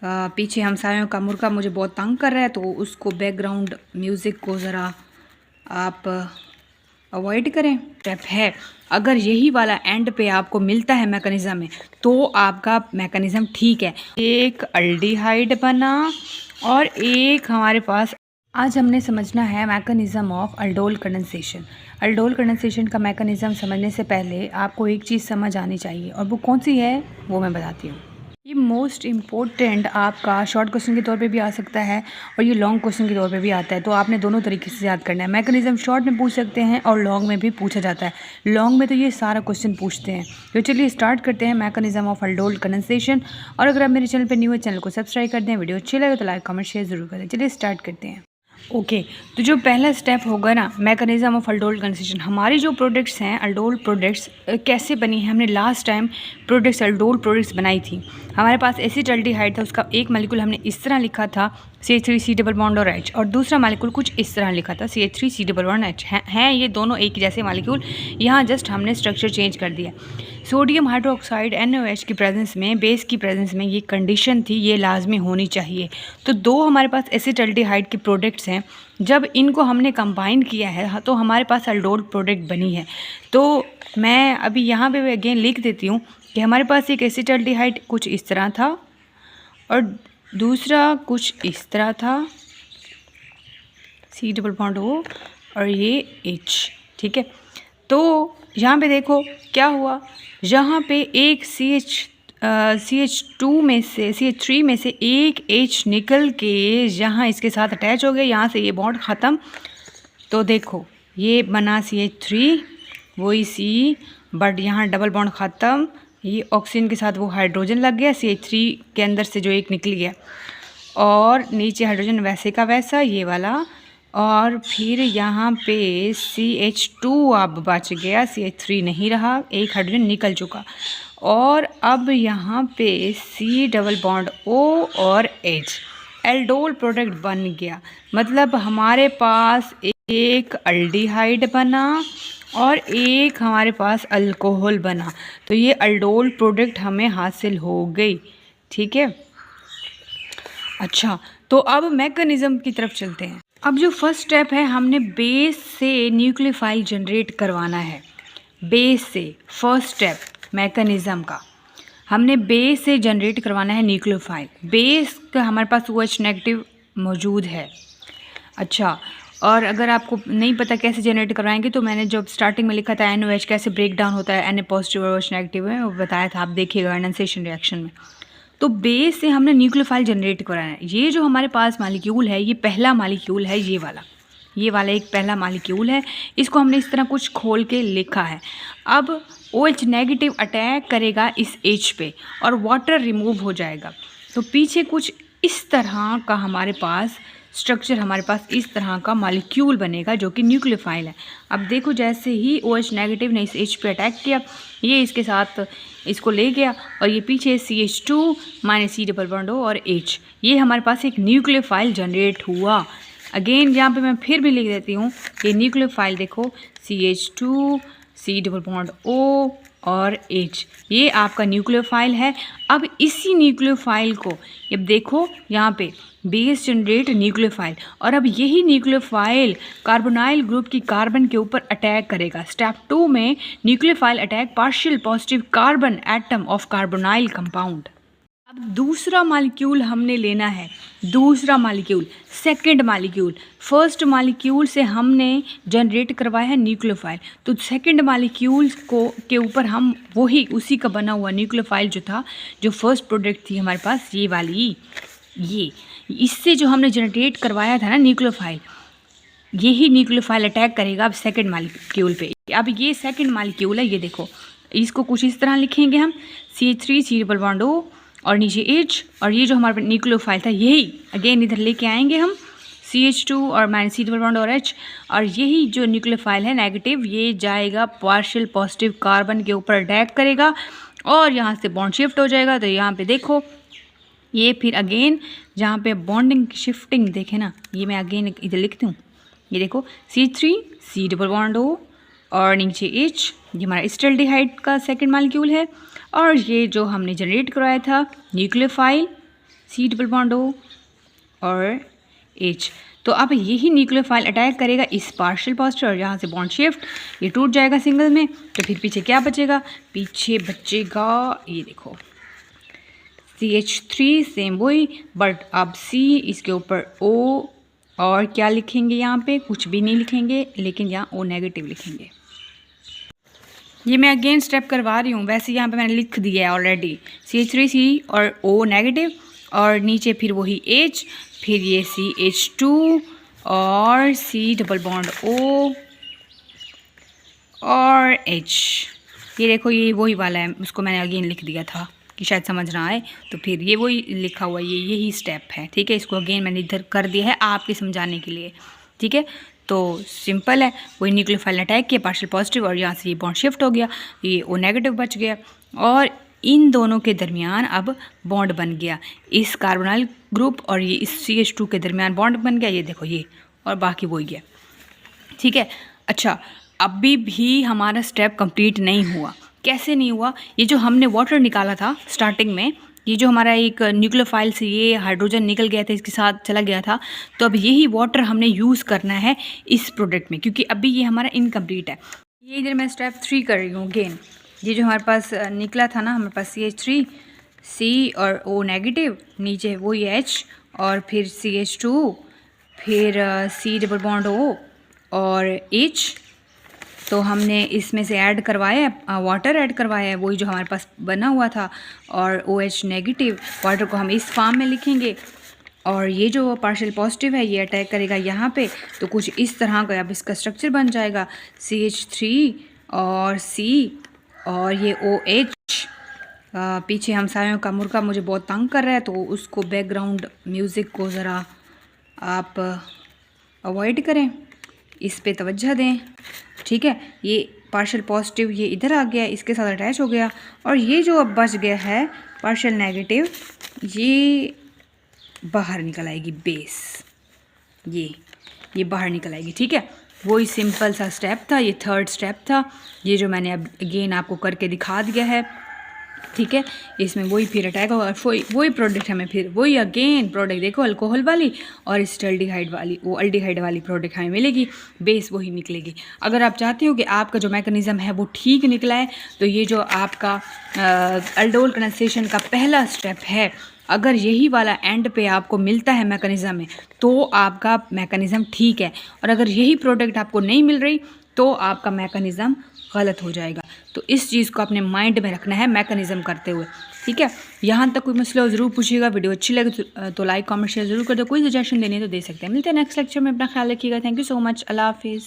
पीछे हमसायों का मुर्गा मुझे बहुत तंग कर रहा है, तो उसको बैकग्राउंड म्यूज़िक को ज़रा आप अवॉइड करें। स्टेप है, अगर यही वाला एंड पे आपको मिलता है मैकेनिज़्म में, तो आपका मैकेनिज़्म ठीक है। एक अल्डिहाइड बना और एक हमारे पास आज हमने समझना है mechanism of aldol condensation. Aldol condensation का मैकेनिज़्म समझने से पहले आपको एक चीज़ समझ आनी चाहिए, और वो कौन सी है वो मैं बताती हूँ। ये मोस्ट इम्पोर्टेंट आपका शॉर्ट क्वेश्चन के तौर पे भी आ सकता है और ये लॉन्ग क्वेश्चन के तौर पे भी आता है, तो आपने दोनों तरीके से याद करना है। मैकेनिज़्म शॉर्ट में पूछ सकते हैं और लॉन्ग में भी पूछा जाता है। लॉन्ग में तो ये सारा क्वेश्चन पूछते हैं। तो चलिए स्टार्ट करते हैं मैकेनिज़्म ऑफ अल्डोल कंडेंसेशन। और अगर आप मेरे चैनल पर न्यू है, चैनल को सब्सक्राइब कर दें। वीडियो अच्छी लगे तो लाइक कमेंट शेयर ज़रूर करें। चलिए स्टार्ट करते हैं। ओके तो जो पहला स्टेप होगा ना मैकेनिज़्म ऑफ अल्डोल कंडेंसेशन, हमारी जो प्रोडक्ट्स हैं अल्डोल प्रोडक्ट्स कैसे बनी है। हमने last time products aldol products बनाई थी। हमारे पास एसिटाल्डिहाइड था, उसका एक मॉलिक्यूल हमने इस तरह लिखा था CH3 डबल बॉन्ड और H, और दूसरा मॉलिक्यूल कुछ इस तरह लिखा था CH3 डबल बॉन्ड H। हैं ये दोनों एक ही जैसे मॉलिक्यूल, यहाँ जस्ट हमने स्ट्रक्चर चेंज कर दिया। सोडियम हाइड्रोक्साइड NaOH की प्रेजेंस में, बेस की प्रेजेंस में ये कंडीशन थी, ये लाजमी होनी चाहिए। तो दो हमारे पास एसिटाल्डिहाइड के प्रोडक्ट्स हैं, जब इनको हमने कंबाइन किया है तो हमारे पास अल्डोल प्रोडक्ट बनी है। तो मैं अभी यहाँ पे अगेन लिख देती हूँ कि हमारे पास एक एसिटाल्डिहाइड कुछ इस तरह था और दूसरा कुछ इस तरह था C डबल बॉन्ड O और ये H, ठीक है। तो यहाँ पे देखो क्या हुआ, यहाँ पे एक CH2 में से CH3 में से एक H निकल के यहाँ इसके साथ अटैच हो गया, यहाँ से ये बॉन्ड ख़त्म। तो देखो ये बना CH3 वही C, बट यहाँ डबल बॉन्ड ख़त्म, ये ऑक्सीजन के साथ वो हाइड्रोजन लग गया CH3 के अंदर से जो एक निकल गया, और नीचे हाइड्रोजन वैसे का वैसा ये वाला, और फिर यहाँ पे CH2 अब बच गया, CH3 नहीं रहा, एक हाइड्रोजन निकल चुका, और अब यहाँ पे C डबल बॉन्ड O और H एल्डोल प्रोडक्ट बन गया। मतलब हमारे पास एक अल्डिहाइड बना और एक हमारे पास अल्कोहल बना, तो ये अल्डोल प्रोडक्ट हमें हासिल हो गई, ठीक है। अच्छा तो अब मैकेनिज़्म की तरफ चलते हैं। अब जो फर्स्ट स्टेप है, हमने बेस से न्यूक्लियोफाइल जनरेट करवाना है। बेस से फर्स्ट स्टेप मैकेनिज़्म का, हमने बेस से जनरेट करवाना है न्यूक्लियोफाइल। बेस का हमारे पास OH नेगेटिव मौजूद है। अच्छा, और अगर आपको नहीं पता कैसे जनरेट करवाएंगे, तो मैंने जब स्टार्टिंग में लिखा था NaOH कैसे ब्रेक डाउन होता है, Na पॉजिटिव और OH नेगेटिव है, वो बताया था, आप देखिएगा एनोसेशन रिएक्शन में। तो बेस से हमने न्यूक्लियोफाइल जनरेट कराना है। ये जो हमारे पास मॉलिक्यूल है, ये पहला मॉलिक्यूल है, ये वाला एक पहला मॉलिक्यूल है। इसको हमने इस तरह कुछ खोल के लिखा है। अब OH नेगेटिव अटैक करेगा इस H पे और वाटर रिमूव हो जाएगा। तो पीछे कुछ इस तरह का हमारे पास स्ट्रक्चर, हमारे पास इस तरह का मॉलिक्यूल बनेगा जो कि न्यूक्लियोफाइल है। अब देखो जैसे ही OH नेगेटिव ने इस H पे अटैक किया, ये इसके साथ इसको ले गया, और ये पीछे CH2 minus C double bond O और H, ये हमारे पास एक न्यूक्लियोफाइल जनरेट हुआ। अगेन यहाँ पे मैं फिर भी लिख देती हूँ, ये न्यूक्लियोफाइल देखो CH2 C double bond O और H, ये आपका न्यूक्लियोफाइल है। अब इसी न्यूक्लियोफाइल को, अब देखो यहाँ पे बेस जनरेट न्यूक्लियोफाइल, और अब यही न्यूक्लियोफाइल कार्बोनाइल ग्रुप की कार्बन के ऊपर अटैक करेगा। स्टेप 2 में nucleophile attack partial positive carbon atom of carbonyl compound. अब दूसरा मॉलिक्यूल हमने लेना है, दूसरा molecule, second molecule. First molecule से हमने जनरेट करवाया है न्यूक्लियोफाइल, तो सेकंड मॉलिक्यूल को के ऊपर हम वही उसी का बना हुआ न्यूक्लियोफाइल जो था, जो फर्स्ट प्रोडक्ट थी हमारे पास, ये वाली, ये इससे जो हमने जनरेट करवाया था ना न्यूक्लियोफाइल, यही न्यूक्लियोफाइल अटैक करेगा अब सेकंड मॉलिक्यूल पे। अब ये सेकंड मॉलिक्यूल है, ये देखो, इसको कुछ इस तरह लिखेंगे हम CH3 C double bond O और नीचे H, और ये जो हमारा न्यूक्लियोफाइल था यही अगेन इधर लेके आएंगे हम CH2 और माइनस C डबल बॉन्ड और H, और यही जो न्यूक्लियोफाइल है नेगेटिव, ये जाएगा पार्शियल पॉजिटिव कार्बन के ऊपर अटैक करेगा और यहाँ से बॉन्ड शिफ्ट हो जाएगा। तो यहाँ पे देखो ये फिर अगेन जहाँ पे बॉन्डिंग शिफ्टिंग देखे ना, ये मैं अगेन इधर लिखती हूँ, ये देखो CH3 C double bond O और नीचे H, ये हमारा एसिटाल्डिहाइड का सेकंड मॉलिक्यूल है, और ये जो हमने जनरेट करवाया था nucleophile C double bond O और H। तो अब यही न्यूक्लियोफाइल अटैक करेगा इस पार्शियल पॉजिटिव और यहाँ से बॉन्ड शिफ्ट, ये टूट जाएगा सिंगल में। तो फिर पीछे क्या बचेगा? पीछे बचेगा ये देखो CH3 सेम वही, बट अब C इसके ऊपर O और क्या लिखेंगे यहाँ पे? कुछ भी नहीं लिखेंगे, लेकिन यहाँ O नेगेटिव लिखेंगे। ये मैं अगेन स्टेप करवा रही हूँ, वैसे यहाँ पे मैंने लिख दिया है ऑलरेडी CH3C और O नेगेटिव और नीचे फिर वही H, फिर ये CH2 और C डबल बॉन्ड O और H। ये देखो ये वही वाला है, उसको मैंने अगेन लिख दिया था कि शायद समझ ना आए, तो फिर ये वही लिखा हुआ है, ये यही स्टेप है, ठीक है। इसको अगेन मैंने इधर कर दिया है आपके समझाने के लिए, ठीक है। तो सिंपल है, वही न्यूक्लियोफाइल अटैक किया पार्शियल पॉजिटिव और यहाँ से ये बॉन्ड शिफ्ट हो गया, ये O नेगेटिव बच गया और इन दोनों के दरमियान अब बॉन्ड बन गया। इस कार्बोनाइल ग्रुप और ये इस CH2 के दरमियान बॉन्ड बन गया, ये देखो ये, और बाकी वही है, ठीक है। अच्छा, अभी भी हमारा स्टेप कंप्लीट नहीं हुआ। कैसे नहीं हुआ? ये जो हमने वाटर निकाला था स्टार्टिंग में, ये जो हमारा एक न्यूक्लियोफाइल से ये हाइड्रोजन निकल गया था, इसके साथ चला गया था, तो अब यही वाटर हमने यूज़ करना है इस प्रोडक्ट में, क्योंकि अभी ये हमारा इनकम्प्लीट है। ये इधर मैं स्टेप 3 कर रही हूँ अगेन। ये जो हमारे पास निकला था ना, हमारे पास CH3 C और O नेगेटिव, नीचे वही H और फिर CH2, फिर C डबल बॉन्ड O और H। तो हमने इसमें से ऐड करवाया है, वाटर ऐड करवाया है, वही जो हमारे पास बना हुआ था, और OH नेगेटिव। वाटर को हम इस फॉर्म में लिखेंगे और ये जो पार्शियल पॉजिटिव है ये अटैक करेगा यहाँ पे, तो कुछ इस तरह का अब इसका स्ट्रक्चर बन जाएगा, CH3 और C और ये OH। पीछे हमसायों का मुर्गा मुझे बहुत तंग कर रहा है, तो उसको बैकग्राउंड म्यूज़िक को ज़रा आप अवॉइड करें, इस पे तवज्जो दें, ठीक है। ये पार्शियल पॉजिटिव ये इधर आ गया, इसके साथ अटैच हो गया, और ये जो अब बच गया है पार्शियल नेगेटिव, ये बाहर निकल आएगी बेस, ये बाहर निकल आएगी, ठीक है। वही सिंपल सा स्टेप था, ये थर्ड स्टेप था, ये जो मैंने अब अगेन आपको करके दिखा दिया है, ठीक है। इसमें वही फिर अटैक होगा, वही प्रोडक्ट हमें फिर वही अगेन प्रोडक्ट देखो अल्कोहल वाली और एसिटाल्डिहाइड वाली, वो अल्डिहाइड वाली प्रोडक्ट हमें मिलेगी, बेस वही निकलेगी। अगर आप चाहते हो कि आपका जो मैकेनिज़्म है वो ठीक निकला है, तो ये जो आपका अल्डोल कंडेंसेशन का पहला स्टेप है, अगर यही वाला एंड पे आपको मिलता है मैकेनिज़्म में, तो आपका मैकेनिज़्म ठीक है, और अगर यही प्रोडक्ट आपको नहीं मिल रही तो आपका मैकेनिज़्म गलत हो जाएगा। तो इस चीज़ को अपने माइंड में रखना है मैकेनिज़्म करते हुए, ठीक है। यहाँ तक कोई मसला हो ज़रूर पूछिएगा, वीडियो अच्छी लगे तो लाइक कमेंट शेयर ज़रूर कर दो, कोई सजेशन देनी है तो दे सकते हैं। मिलते हैं नेक्स्ट लेक्चर में, अपना ख्याल रखिएगा। थैंक यू सो मच, अल्लाह हाफिज़।